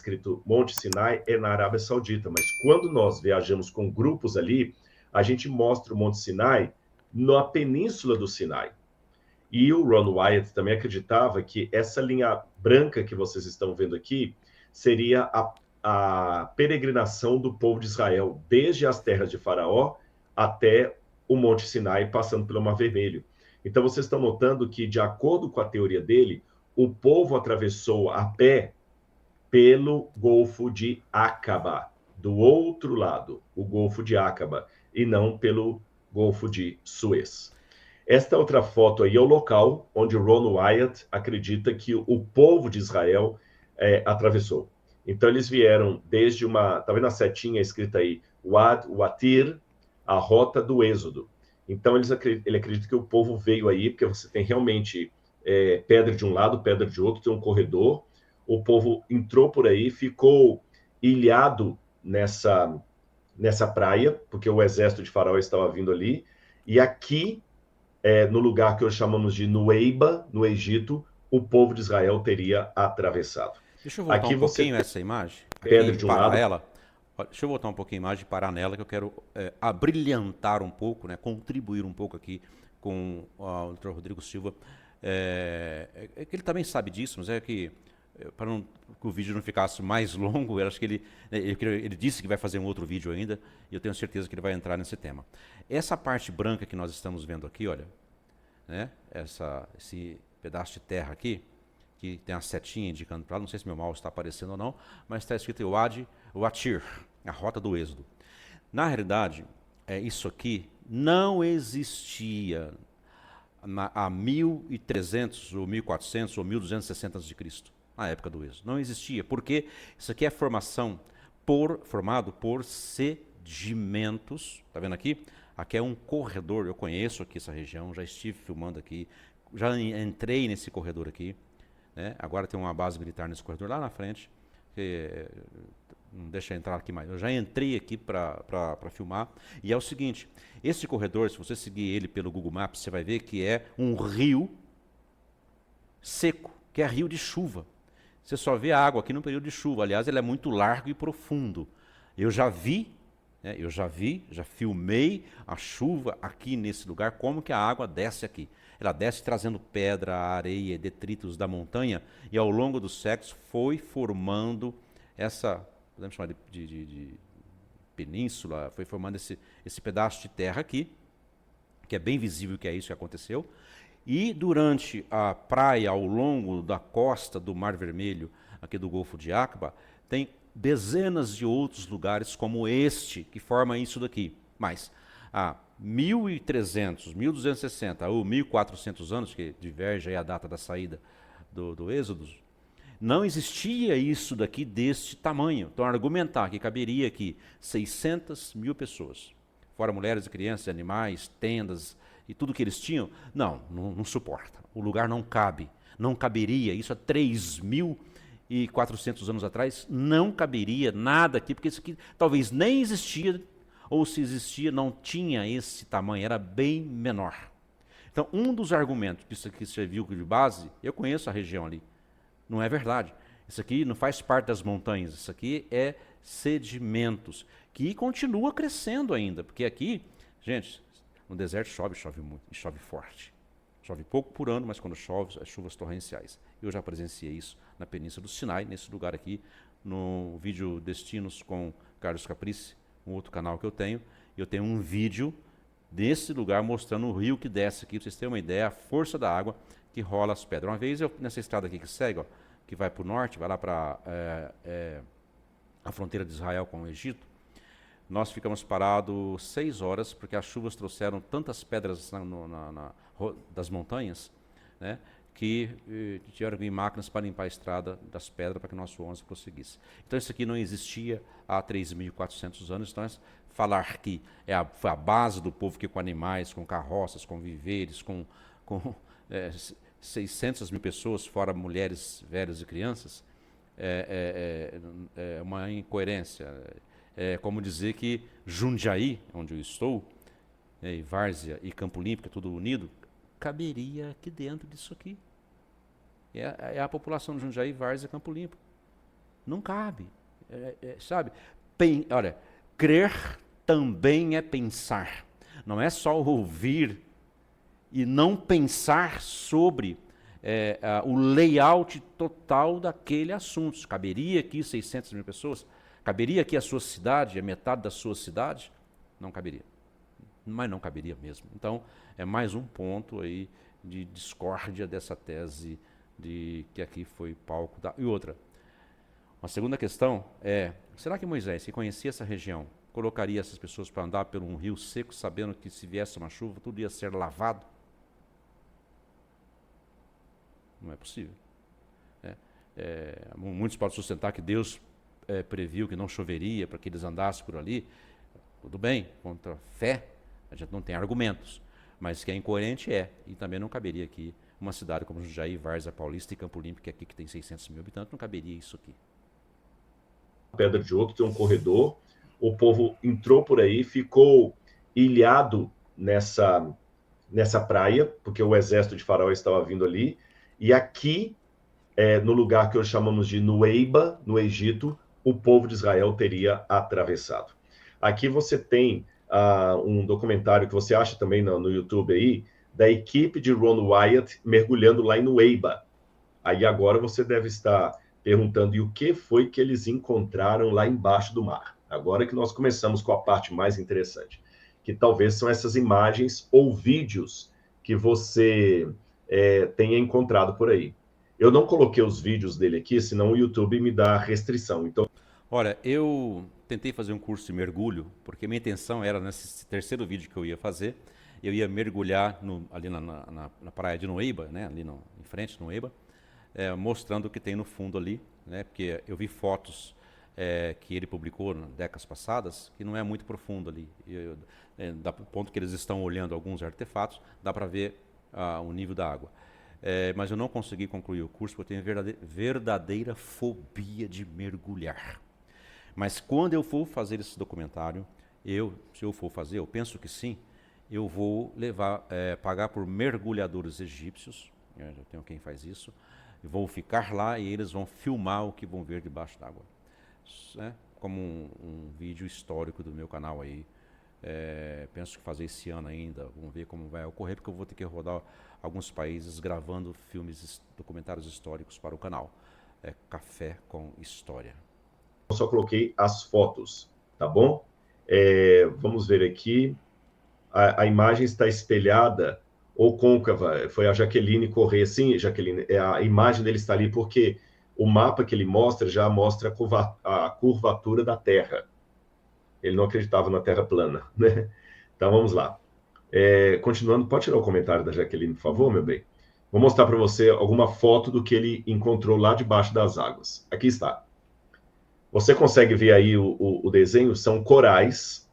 escrito Monte Sinai é na Arábia Saudita, mas quando nós viajamos com grupos ali, a gente mostra o Monte Sinai na Península do Sinai. E o Ron Wyatt também acreditava que essa linha branca que vocês estão vendo aqui seria a peregrinação do povo de Israel, desde as terras de Faraó até o Monte Sinai, passando pelo Mar Vermelho. Então, vocês estão notando que, de acordo com a teoria dele, o povo atravessou a pé pelo Golfo de Aqaba, do outro lado, o Golfo de Aqaba, e não pelo Golfo de Suez. Esta outra foto aí é o local onde Ron Wyatt acredita que o povo de Israel atravessou. Então, eles vieram desde uma... Está vendo a setinha escrita aí? Wad Watir, a rota do Êxodo. Então, ele acredita que o povo veio aí, porque você tem realmente pedra de um lado, pedra de outro, tem um corredor. O povo entrou por aí, ficou ilhado nessa praia, porque o exército de Faraó estava vindo ali. E aqui, no lugar que hoje chamamos de Nueiba, no Egito, o povo de Israel teria atravessado. Deixa eu voltar Aqui um você pouquinho tem essa imagem, aqui pedra de um parar lado. ela. Deixa eu voltar um pouquinho a imagem e parar nela, que eu quero abrilhantar um pouco, né, contribuir um pouco aqui com o Dr. Rodrigo Silva. É que ele também sabe disso, mas é que, para que o vídeo não ficasse mais longo, eu acho que ele disse que vai fazer um outro vídeo ainda, e eu tenho certeza que ele vai entrar nesse tema. Essa parte branca que nós estamos vendo aqui, olha, né, esse pedaço de terra aqui, que tem a setinha indicando para lá, não sei se meu mouse está aparecendo ou não, mas está escrito Wad Watir, a rota do Êxodo. Na realidade, isso aqui não existia há 1300 ou 1400 ou 1260 a.C., na época do Êxodo. Não existia, porque isso aqui é formado por sedimentos, tá vendo aqui? Aqui é um corredor, eu conheço aqui essa região, já estive filmando aqui, já entrei nesse corredor aqui. Agora tem uma base militar nesse corredor lá na frente, que não deixa eu entrar aqui mais. Eu já entrei aqui para filmar. E é o seguinte, esse corredor, se você seguir ele pelo Google Maps, você vai ver que é um rio seco, que é rio de chuva. Você só vê a água aqui no período de chuva. Aliás, ele é muito largo e profundo. Eu já já filmei a chuva aqui nesse lugar, como que a água desce aqui. Ela desce trazendo pedra, areia, detritos da montanha, e ao longo dos séculos foi formando essa, podemos chamar de península, foi formando esse pedaço de terra aqui, que é bem visível que é isso que aconteceu. E durante a praia, ao longo da costa do Mar Vermelho, aqui do Golfo de Aqaba, tem dezenas de outros lugares como este, que forma isso daqui. Mas há 1300, 1260 ou 1400 anos, que diverge aí a data da saída do Êxodo, não existia isso daqui deste tamanho. Então, argumentar que caberia aqui 600 mil pessoas, fora mulheres e crianças, animais, tendas e tudo que eles tinham, não suporta. O lugar não cabe, não caberia. Isso há 3.400 anos atrás, não caberia nada aqui, porque isso aqui talvez nem existia, ou se existia, não tinha esse tamanho, era bem menor. Então, um dos argumentos que isso aqui serviu de base, eu conheço a região ali, não é verdade. Isso aqui não faz parte das montanhas, isso aqui é sedimentos, que continua crescendo ainda, porque aqui, gente, no deserto chove muito, e chove forte. Chove pouco por ano, mas quando chove, as chuvas torrenciais. Eu já presenciei isso na Península do Sinai, nesse lugar aqui, no vídeo Destinos com Carlos Caprice, um outro canal que eu tenho um vídeo desse lugar mostrando o rio que desce aqui, para vocês terem uma ideia, a força da água que rola as pedras. Uma vez, nessa estrada aqui que segue, que vai para o norte, vai lá para a fronteira de Israel com o Egito, nós ficamos parados 6 horas, porque as chuvas trouxeram tantas pedras das montanhas, né, que tiveram que vir máquinas para limpar a estrada das pedras para que nosso ônibus prosseguisse. Então isso aqui não existia há 3.400 anos, então falar que foi a base do povo, que com animais, com carroças, com viveres, com 600 mil pessoas, fora mulheres, velhos e crianças, é uma incoerência. É como dizer que Jundiaí, onde eu estou, e Várzea e Campo Limpo, que é tudo unido, caberia aqui dentro disso aqui. É a população de Jundiaí, Várzea e Campo Limpo. Não cabe. Sabe? Olha, crer também é pensar. Não é só ouvir e não pensar sobre o layout total daquele assunto. Caberia aqui 600 mil pessoas? Caberia aqui a sua cidade, a metade da sua cidade? Não caberia. Mas não caberia mesmo. Então, é mais um ponto aí de discórdia dessa tese de que aqui foi palco da... E outra, uma segunda questão é, será que Moisés, que conhecia essa região, colocaria essas pessoas para andar por um rio seco, sabendo que se viesse uma chuva, tudo ia ser lavado? Não é possível. Muitos podem sustentar que Deus previu que não choveria para que eles andassem por ali. Tudo bem, contra a fé, a gente não tem argumentos. Mas que é incoerente e também não caberia aqui uma cidade como Jundiaí, Várzea Paulista e Campo Limpo, que aqui que tem 600 mil habitantes, não caberia isso aqui. Pedra de Ouro tem um corredor, o povo entrou por aí, ficou ilhado nessa praia, porque o exército de Faraó estava vindo ali, e aqui, no lugar que hoje chamamos de Nueiba, no Egito, o povo de Israel teria atravessado. Aqui você tem um documentário que você acha também no YouTube aí, da equipe de Ron Wyatt mergulhando lá em Nueiba. Aí agora você deve estar perguntando, e o que foi que eles encontraram lá embaixo do mar? Agora que nós começamos com a parte mais interessante, que talvez são essas imagens ou vídeos que você tenha encontrado por aí. Eu não coloquei os vídeos dele aqui, senão o YouTube me dá restrição. Então, olha, eu tentei fazer um curso de mergulho, porque minha intenção era, nesse terceiro vídeo que eu ia fazer, eu ia mergulhar ali na praia de Nueiba, né, ali em frente de Nueiba, mostrando o que tem no fundo ali, né, porque eu vi fotos que ele publicou nas décadas passadas, que não é muito profundo ali. Do ponto que eles estão olhando alguns artefatos, dá para ver o nível da água. Mas eu não consegui concluir o curso porque eu tenho verdadeira fobia de mergulhar. Mas quando eu for fazer esse documentário, se eu for fazer, eu penso que sim, eu vou pagar por mergulhadores egípcios, já tenho quem faz isso, vou ficar lá e eles vão filmar o que vão ver debaixo d'água. Como um vídeo histórico do meu canal aí. Penso que fazer esse ano ainda, vamos ver como vai ocorrer, porque eu vou ter que rodar alguns países gravando documentários históricos para o canal. Café com História. Eu só coloquei as fotos, tá bom? Vamos ver aqui. A imagem está espelhada ou côncava. Foi a Jaqueline Corrêa. Sim, Jaqueline, a imagem dele está ali porque o mapa que ele mostra já mostra a curvatura da Terra. Ele não acreditava na Terra plana, né? Então vamos lá. Continuando, pode tirar o comentário da Jaqueline, por favor, meu bem? Vou mostrar para você alguma foto do que ele encontrou lá debaixo das águas. Aqui está. Você consegue ver aí o desenho? São corais.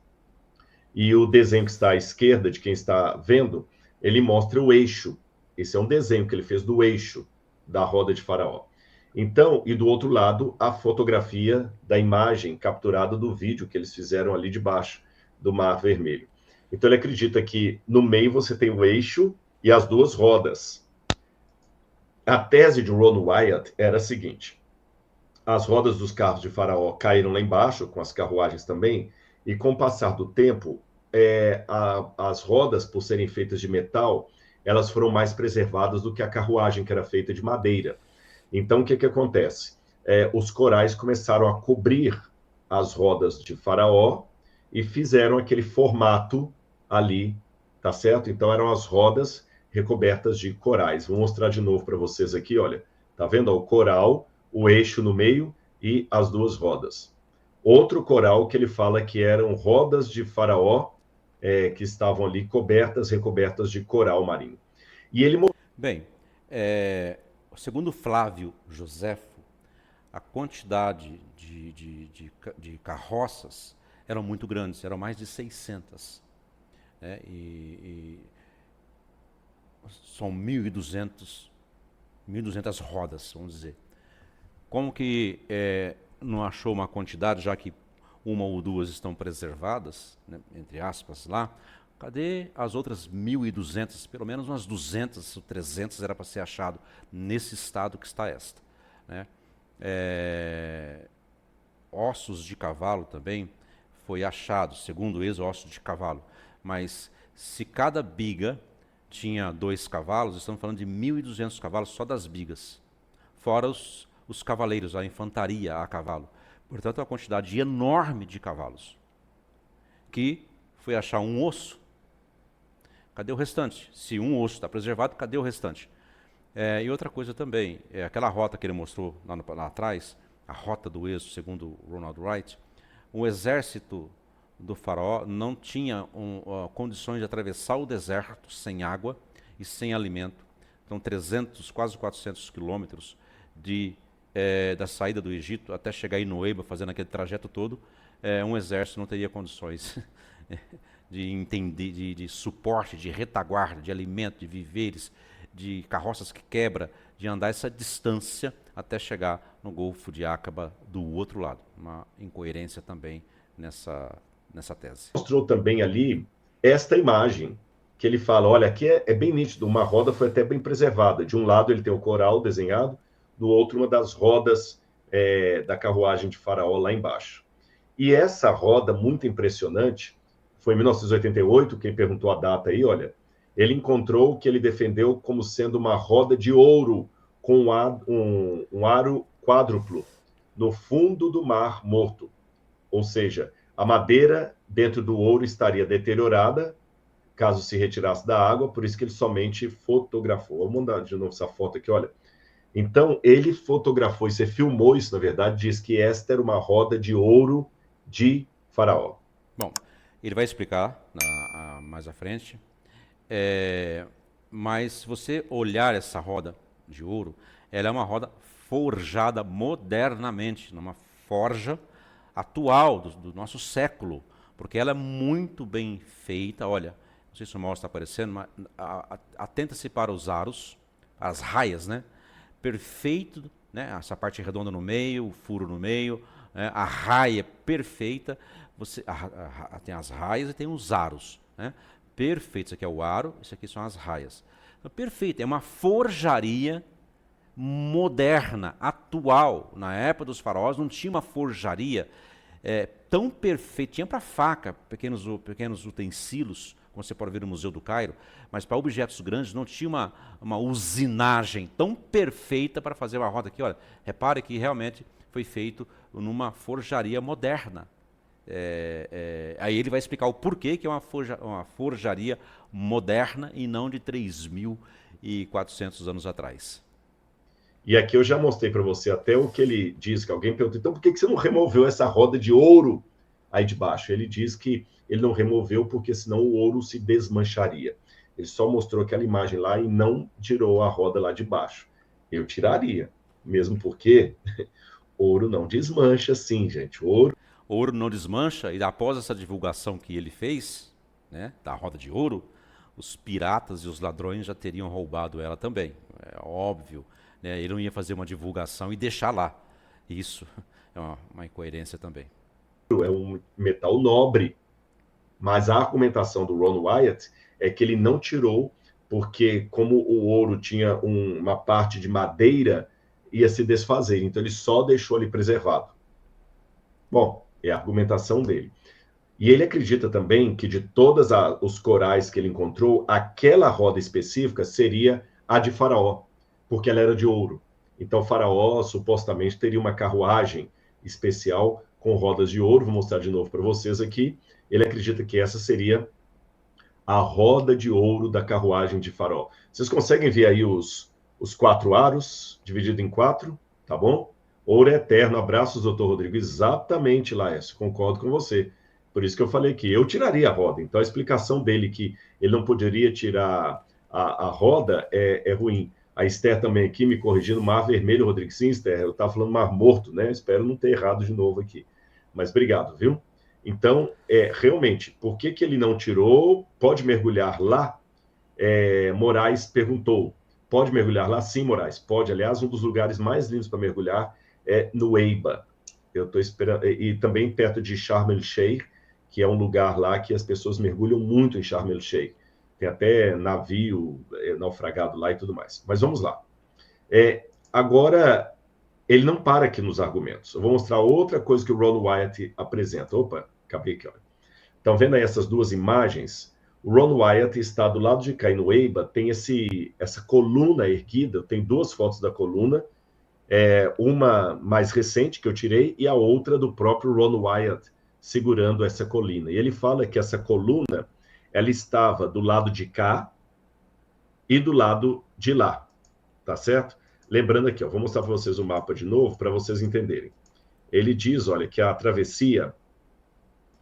E o desenho que está à esquerda, de quem está vendo, ele mostra o eixo. Esse é um desenho que ele fez do eixo da roda de Faraó. Então, e do outro lado, a fotografia da imagem capturada do vídeo que eles fizeram ali debaixo do Mar Vermelho. Então, ele acredita que no meio você tem o eixo e as duas rodas. A tese de Ron Wyatt era a seguinte: as rodas dos carros de Faraó caíram lá embaixo, com as carruagens também, e com o passar do tempo, as rodas, por serem feitas de metal, elas foram mais preservadas do que a carruagem, que era feita de madeira. Então, o que acontece? Os corais começaram a cobrir as rodas de Faraó e fizeram aquele formato ali, tá certo? Então, eram as rodas recobertas de corais. Vou mostrar de novo para vocês aqui, olha. Tá vendo? O coral, o eixo no meio e as duas rodas. Outro coral que ele fala que eram rodas de Faraó, que estavam ali recobertas de coral marinho. E ele... Bem, segundo Flávio Joséfo, a quantidade de carroças eram muito grandes, eram mais de 600. Né? São 1.200 rodas, vamos dizer. Como que não achou uma quantidade, já que uma ou duas estão preservadas, né, entre aspas, lá? Cadê as outras 1.200? Pelo menos umas 200 ou 300 era para ser achado nesse estado que está esta. Né? É, ossos de cavalo também foi achado, segundo eles, ossos de cavalo. Mas se cada biga tinha 2 cavalos, estamos falando de 1.200 cavalos só das bigas, fora os cavaleiros, a infantaria a cavalo. Portanto, uma quantidade enorme de cavalos. Que foi achar um osso, cadê o restante? Se um osso está preservado, cadê o restante? E outra coisa também, aquela rota que ele mostrou lá atrás, a rota do êxodo, segundo Ronald Wright, o exército do faraó não tinha condições de atravessar o deserto sem água e sem alimento. Então, 300, quase 400 quilômetros da saída do Egito até chegar em Nueba, fazendo aquele trajeto todo, um exército não teria condições de suporte, de retaguarda, de alimento, de víveres, de carroças que quebra, de andar essa distância até chegar no Golfo de Acaba do outro lado. Uma incoerência também nessa tese. Mostrou também ali esta imagem, que ele fala, olha, aqui é bem nítido, uma roda foi até bem preservada. De um lado ele tem o coral desenhado, do outro uma das rodas da carruagem de Faraó lá embaixo. E essa roda, muito impressionante, foi em 1988, quem perguntou a data aí, olha, ele encontrou o que ele defendeu como sendo uma roda de ouro com um aro quádruplo no fundo do Mar Morto. Ou seja, a madeira dentro do ouro estaria deteriorada caso se retirasse da água, por isso que ele somente fotografou. Vou mandar de novo essa foto aqui, olha. Então, ele fotografou, e você filmou isso, na verdade, diz que esta era uma roda de ouro de Faraó. Bom, ele vai explicar mais à frente. Mas se você olhar essa roda de ouro, ela é uma roda forjada modernamente, numa forja atual do nosso século, porque ela é muito bem feita. Olha, não sei se o mouse está aparecendo, mas atenta-se para os aros, as raias, né? Perfeito, né? Essa parte redonda no meio, o furo no meio, né? A raia perfeita. Tem as raias e tem os aros, né? Perfeito, isso aqui é o aro, isso aqui são as raias. Então, perfeito, é uma forjaria moderna, atual. Na época dos faraós não tinha uma forjaria tão perfeita. Tinha para faca, pequenos utensílios, como você pode ver no Museu do Cairo, mas para objetos grandes não tinha uma usinagem tão perfeita para fazer uma roda aqui. Olha, repare que realmente foi feito numa forjaria moderna. Aí ele vai explicar o porquê que é uma forjaria moderna e não de 3.400 anos atrás. E aqui eu já mostrei para você até o que ele diz, que alguém perguntou, então por que você não removeu essa roda de ouro aí de baixo? Ele diz que ele não removeu porque senão o ouro se desmancharia. Ele só mostrou aquela imagem lá e não tirou a roda lá de baixo. Eu tiraria, mesmo porque ouro não desmancha assim, gente. Ouro não desmancha, e após essa divulgação que ele fez, né, da roda de ouro, os piratas e os ladrões já teriam roubado ela também. É óbvio, né, ele não ia fazer uma divulgação e deixar lá. Isso é uma incoerência também. É um metal nobre, mas a argumentação do Ron Wyatt é que ele não tirou, porque como o ouro tinha uma parte de madeira, ia se desfazer, então ele só deixou ali preservado. Bom, é a argumentação dele. E ele acredita também que de todos os corais que ele encontrou, aquela roda específica seria a de Faraó, porque ela era de ouro. Então Faraó supostamente teria uma carruagem especial com rodas de ouro. Vou mostrar de novo para vocês aqui. Ele acredita que essa seria a roda de ouro da carruagem de Faraó. Vocês conseguem ver aí os 4 aros, dividido em 4, tá bom? Ouro é eterno. Abraços, doutor Rodrigo. Exatamente, Laércio. Concordo com você. Por isso que eu falei que eu tiraria a roda. Então, a explicação dele que ele não poderia tirar a roda é ruim. A Esther também aqui me corrigindo, Mar Vermelho, Rodrigo. Sim, Esther, eu estava falando Mar Morto, né? Espero não ter errado de novo aqui. Mas obrigado, viu? Então, realmente, por que ele não tirou? Pode mergulhar lá? Moraes perguntou. Pode mergulhar lá? Sim, Moraes, pode. Aliás, um dos lugares mais lindos para mergulhar é no Eiba. Eu estou esperando. E também perto de Sharm el-Sheikh, que é um lugar lá que as pessoas mergulham muito em Sharm el-Sheikh. Tem até navio naufragado lá e tudo mais. Mas vamos lá. Agora, ele não para aqui nos argumentos. Eu vou mostrar outra coisa que o Ron Wyatt apresenta. Opa, acabei aqui, olha. Estão vendo aí essas duas imagens? O Ron Wyatt está do lado de cá e no Eiba tem essa coluna erguida, tem duas fotos da coluna, uma mais recente que eu tirei e a outra do próprio Ron Wyatt segurando essa colina. E ele fala que essa coluna, ela estava do lado de cá e do lado de lá, tá certo? Lembrando aqui, ó, vou mostrar para vocês o mapa de novo para vocês entenderem. Ele diz, olha, que a travessia,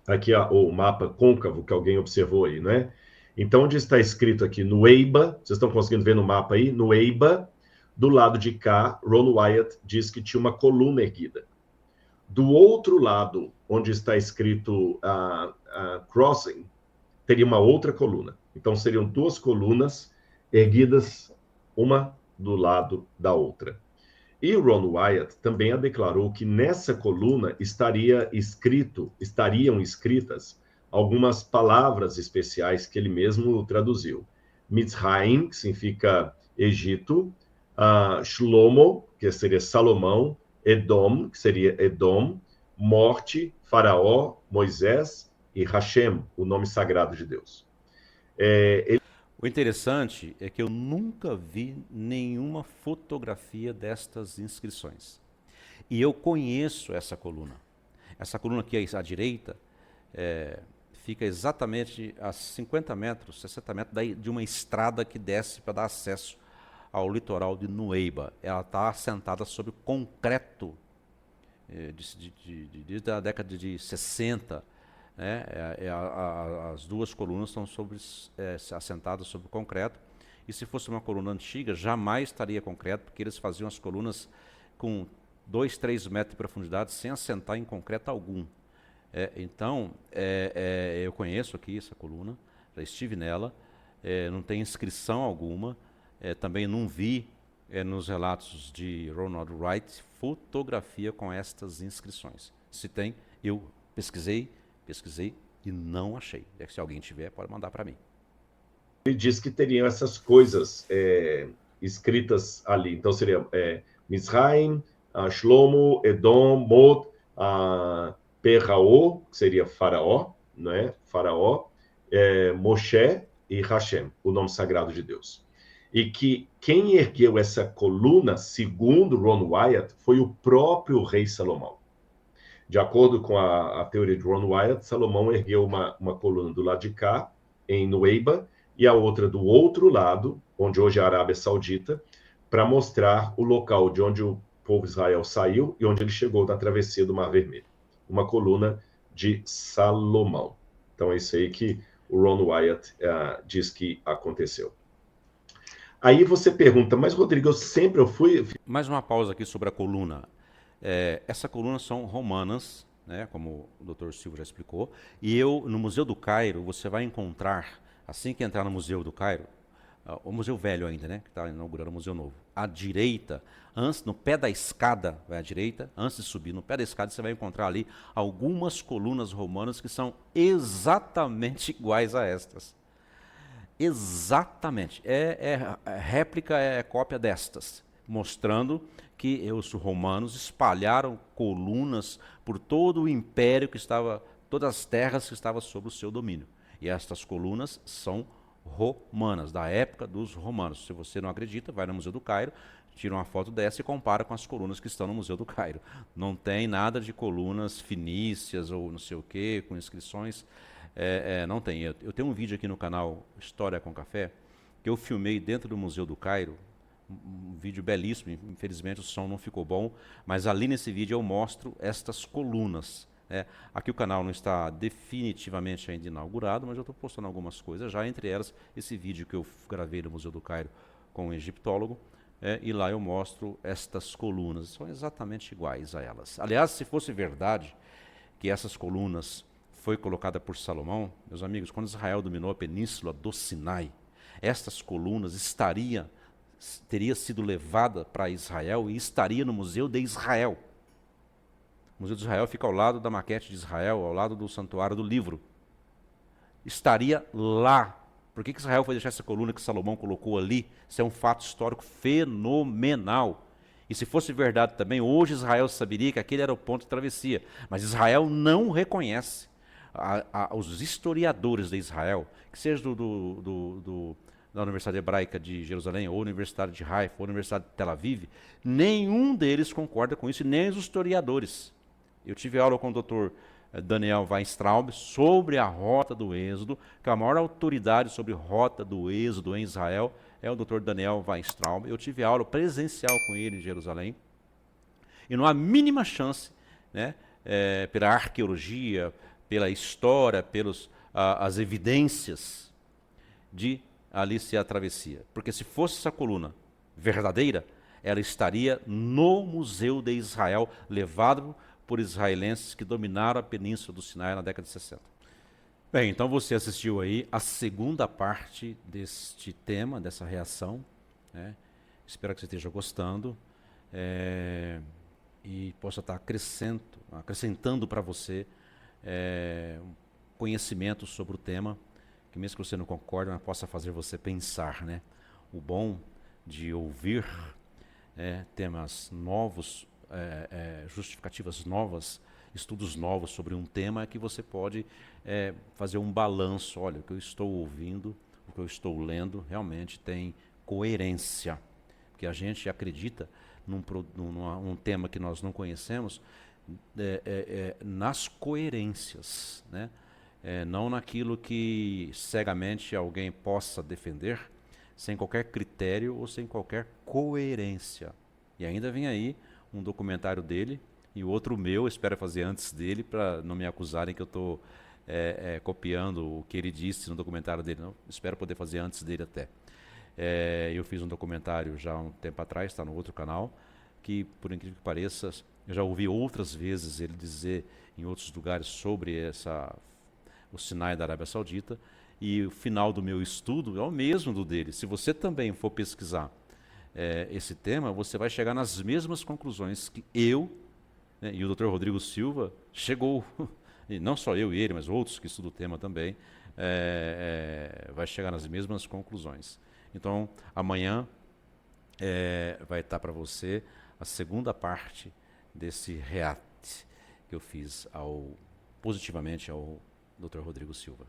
aqui ó, o mapa côncavo que alguém observou aí, né? Então, onde está escrito aqui no Eiba, vocês estão conseguindo ver no mapa aí? No Eiba, do lado de cá, Ron Wyatt diz que tinha uma coluna erguida. Do outro lado, onde está escrito Crossing, teria uma outra coluna. Então, seriam duas colunas erguidas, uma do lado da outra. E o Ron Wyatt também a declarou que nessa coluna estariam escritas algumas palavras especiais que ele mesmo traduziu. Mitzrayim, que significa Egito, Shlomo, que seria Salomão, Edom, que seria Edom, morte, Faraó, Moisés e Hashem, o nome sagrado de Deus. O interessante é que eu nunca vi nenhuma fotografia destas inscrições. E eu conheço essa coluna. Essa coluna aqui à direita fica exatamente a 50 metros, 60 metros de uma estrada que desce para dar acesso ao litoral de Nueiba. Ela está assentada sobre concreto desde a década de 60. Né? As duas colunas estão assentadas sobre concreto. E se fosse uma coluna antiga, jamais estaria concreto, porque eles faziam as colunas com 2, 3 metros de profundidade sem assentar em concreto algum. Então, eu conheço aqui essa coluna, já estive nela, não tem inscrição alguma, também não vi nos relatos de Ronald Wright fotografia com estas inscrições. Se tem, eu pesquisei e não achei. Se alguém tiver, pode mandar para mim. Ele diz que teriam essas coisas escritas ali. Então seria Mizraim, Shlomo, Edom, Mod, Perraó, que seria Faraó, né? Faraó, Moshe e Hashem, o nome sagrado de Deus. E que quem ergueu essa coluna, segundo Ron Wyatt, foi o próprio rei Salomão. De acordo com a teoria de Ron Wyatt, Salomão ergueu uma coluna do lado de cá, em Nueiba, e a outra do outro lado, onde hoje é a Arábia Saudita, para mostrar o local de onde o povo de Israel saiu e onde ele chegou na travessia do Mar Vermelho. Uma coluna de Salomão. Então é isso aí que o Ron Wyatt diz que aconteceu. Aí você pergunta, mas Rodrigo, eu fui... Mais uma pausa aqui sobre a coluna. Essa coluna são romanas, né, como o Dr. Silva já explicou, e no Museu do Cairo você vai encontrar, assim que entrar no Museu do Cairo, o Museu Velho ainda, né, que está inaugurando o Museu Novo, à direita, no pé da escada, vai à direita, antes de subir, no pé da escada você vai encontrar ali algumas colunas romanas que são exatamente iguais a estas. Exatamente, réplica, cópia destas, mostrando que os romanos espalharam colunas por todo o império que estava, todas as terras que estavam sob o seu domínio. E estas colunas são romanas, da época dos romanos. Se você não acredita, vai no Museu do Cairo, tira uma foto dessa e compara com as colunas que estão no Museu do Cairo. Não tem nada de colunas fenícias ou não sei o que, com inscrições. Não tem. Eu tenho um vídeo aqui no canal História com Café, que eu filmei dentro do Museu do Cairo, um vídeo belíssimo, infelizmente o som não ficou bom, mas ali nesse vídeo eu mostro estas colunas. Aqui o canal não está definitivamente ainda inaugurado, mas eu estou postando algumas coisas já, entre elas esse vídeo que eu gravei no Museu do Cairo com um egiptólogo, e lá eu mostro estas colunas, são exatamente iguais a elas. Aliás, se fosse verdade que essas colunas foi colocada por Salomão, meus amigos, quando Israel dominou a península do Sinai, estas colunas teria sido levada para Israel e estaria no Museu de Israel. O Museu de Israel fica ao lado da maquete de Israel, ao lado do Santuário do Livro. Estaria lá. Por que Israel foi deixar essa coluna que Salomão colocou ali? Isso é um fato histórico fenomenal. E se fosse verdade também, hoje Israel saberia que aquele era o ponto de travessia. Mas Israel não reconhece. Os historiadores de Israel, que seja da Universidade Hebraica de Jerusalém, ou Universidade de Haifa, ou Universidade de Tel Aviv, nenhum deles concorda com isso, nem os historiadores. Eu tive aula com o Dr. Daniel Weinstraub sobre a rota do Êxodo, que a maior autoridade sobre rota do Êxodo em Israel é o Dr. Daniel Weinstraub. Eu tive aula presencial com ele em Jerusalém, e não há mínima chance, né, pela arqueologia, pela história, pelas as evidências de ali ser a travessia. Porque se fosse essa coluna verdadeira, ela estaria no Museu de Israel, levado por israelenses que dominaram a Península do Sinai na década de 60. Bem, então você assistiu aí a segunda parte deste tema, dessa reação, né? Espero que você esteja gostando e possa estar acrescentando para você um conhecimento sobre o tema, que mesmo que você não concorde, mas possa fazer você pensar, né? O bom de ouvir temas novos, justificativas novas, estudos novos sobre um tema, é que você pode fazer um balanço. Olha, o que eu estou ouvindo, o que eu estou lendo, realmente tem coerência. Porque a gente acredita num tema que nós não conhecemos, nas coerências, né? Não naquilo que cegamente alguém possa defender, sem qualquer critério ou sem qualquer coerência. E ainda vem aí um documentário dele e o outro meu, espero fazer antes dele, para não me acusarem que eu estou copiando o que ele disse no documentário dele. Não, espero poder fazer antes dele até. Eu fiz um documentário já há um tempo atrás, está no outro canal, que, por incrível que pareça, eu já ouvi outras vezes ele dizer em outros lugares sobre o Sinai da Arábia Saudita, e o final do meu estudo é o mesmo do dele. Se você também for pesquisar esse tema, você vai chegar nas mesmas conclusões que eu, né, e o Dr. Rodrigo Silva chegou, e não só eu e ele, mas outros que estudam o tema também, vai chegar nas mesmas conclusões. Então, amanhã vai estar para você a segunda parte desse react que eu fiz positivamente ao Dr. Rodrigo Silva.